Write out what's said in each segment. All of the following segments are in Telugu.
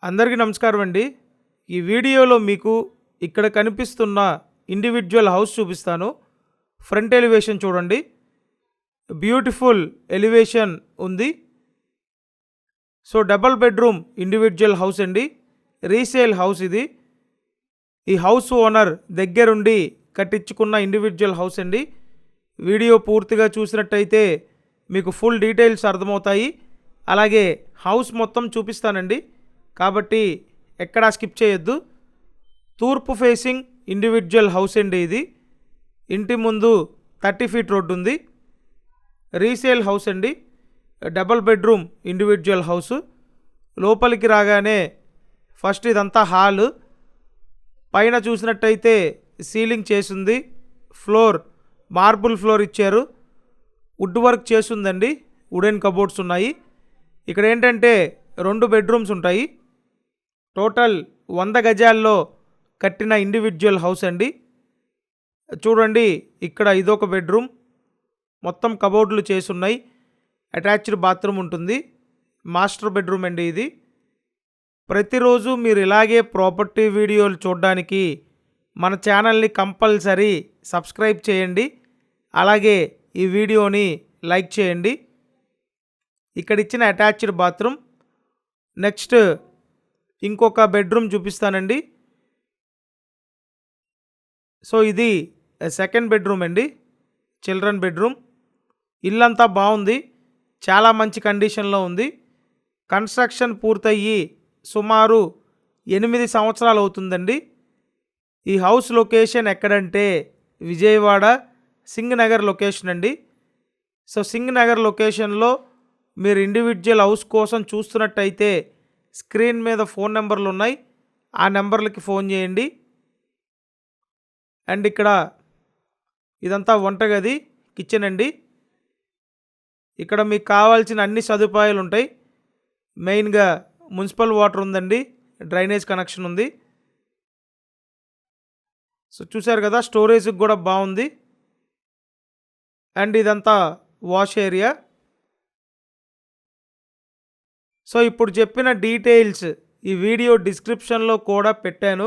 అందరికీ నమస్కారం అండి. ఈ వీడియోలో మీకు ఇక్కడ కనిపిస్తున్న ఇండివిడ్యువల్ హౌస్ చూపిస్తాను. ఫ్రంట్ ఎలివేషన్ చూడండి. బ్యూటిఫుల్ ఎలివేషన్ ఉంది. So double bedroom individual house అండి. రీసేల్ హౌస్ ఇది. ఈ హౌస్ ఓనర్ దగ్గరుండి కట్టించుకున్న ఇండివిడ్యువల్ హౌస్ అండి. వీడియో పూర్తిగా చూసినట్టయితే మీకు ఫుల్ డీటెయిల్స్ అర్థమవుతాయి. అలాగే హౌస్ మొత్తం చూపిస్తానండి, కాబట్టి ఎక్కడా స్కిప్ చేయొద్దు. తూర్పు ఫేసింగ్ ఇండివిడ్యువల్ హౌస్ అండి ఇది. ఇంటి ముందు 30 ఫీట్ రోడ్డు ఉంది. రీసేల్ హౌస్ అండి. Double bedroom individual house. లోపలికి రాగానే ఫస్ట్ ఇదంతా హాల్. పైన చూసినట్టయితే సీలింగ్ చేసింది. ఫ్లోర్ మార్బుల్ ఫ్లోర్ ఇచ్చారు. వుడ్ వర్క్ చేస్తుందండి. వుడెన్ కబోర్డ్స్ ఉన్నాయి. ఇక్కడ ఏంటంటే 2 బెడ్రూమ్స్ ఉంటాయి. టోటల్ 100 గజాల్లో కట్టిన ఇండివిడ్యువల్ హౌస్ అండి. చూడండి, ఇక్కడ ఇదొక బెడ్రూమ్. మొత్తం కబోర్డులు చేసున్నాయి. అటాచ్డ్ బాత్రూమ్ ఉంటుంది. మాస్టర్ బెడ్రూమ్ అండి ఇది. ప్రతిరోజు మీరు ఇలాగే ప్రాపర్టీ వీడియోలు చూడడానికి మన ఛానల్ని కంపల్సరీ సబ్స్క్రైబ్ చేయండి. అలాగే ఈ వీడియోని లైక్ చేయండి. ఇక్కడ ఇచ్చిన అటాచ్డ్ బాత్రూమ్. నెక్స్ట్ ఇంకొక బెడ్రూమ్ చూపిస్తానండి. సో ఇది సెకండ్ బెడ్రూమ్ అండి, చిల్డ్రన్ బెడ్రూమ్. ఇల్లంతా బాగుంది, చాలా మంచి కండిషన్లో ఉంది. కన్స్ట్రక్షన్ పూర్తయ్యి సుమారు 8 సంవత్సరాలు అవుతుందండి. ఈ హౌస్ లొకేషన్ ఎక్కడంటే విజయవాడ సింగనగర్ లొకేషన్ అండి. సో సింగనగర్ లొకేషన్లో మీరు ఇండివిడ్యువల్ హౌస్ కోసం చూస్తున్నట్టయితే స్క్రీన్ మీద ఫోన్ నెంబర్లు ఉన్నాయి. ఆ నెంబర్లకి ఫోన్ చేయండి. అండ్ ఇక్కడ ఇదంతా వంటగది, కిచెన్ అండి. ఇక్కడ మీకు కావాల్సిన అన్ని సదుపాయాలు ఉంటాయి. మెయిన్గా మున్సిపల్ వాటర్ ఉందండి, డ్రైనేజ్ కనెక్షన్ ఉంది. సో చూశారు కదా, స్టోరేజ్కి కూడా బాగుంది. అండ్ ఇదంతా వాష్ ఏరియా. సో ఇప్పుడు చెప్పిన డీటెయిల్స్ ఈ వీడియో డిస్క్రిప్షన్లో కూడా పెట్టాను.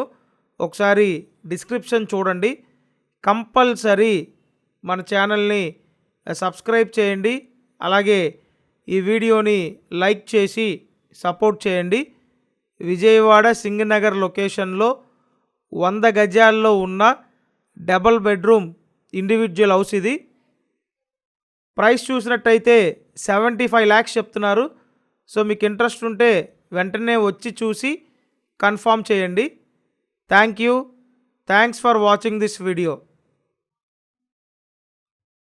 ఒకసారి డిస్క్రిప్షన్ చూడండి. కంపల్సరీ మన ఛానల్ని సబ్స్క్రైబ్ చేయండి. అలాగే ఈ వీడియోని లైక్ చేసి సపోర్ట్ చేయండి. విజయవాడ సింగనగర్ లొకేషన్లో 100 గజాల్లో ఉన్న డబుల్ బెడ్రూమ్ ఇండివిడ్యువల్ హౌస్ ఇది. ప్రైస్ చూసినట్టయితే 75 lakhs చెప్తున్నారు. సో మీకు ఇంట్రెస్ట్ ఉంటే వెంటనే వచ్చి చూసి కన్ఫర్మ్ చేయండి. Thanks for watching this video.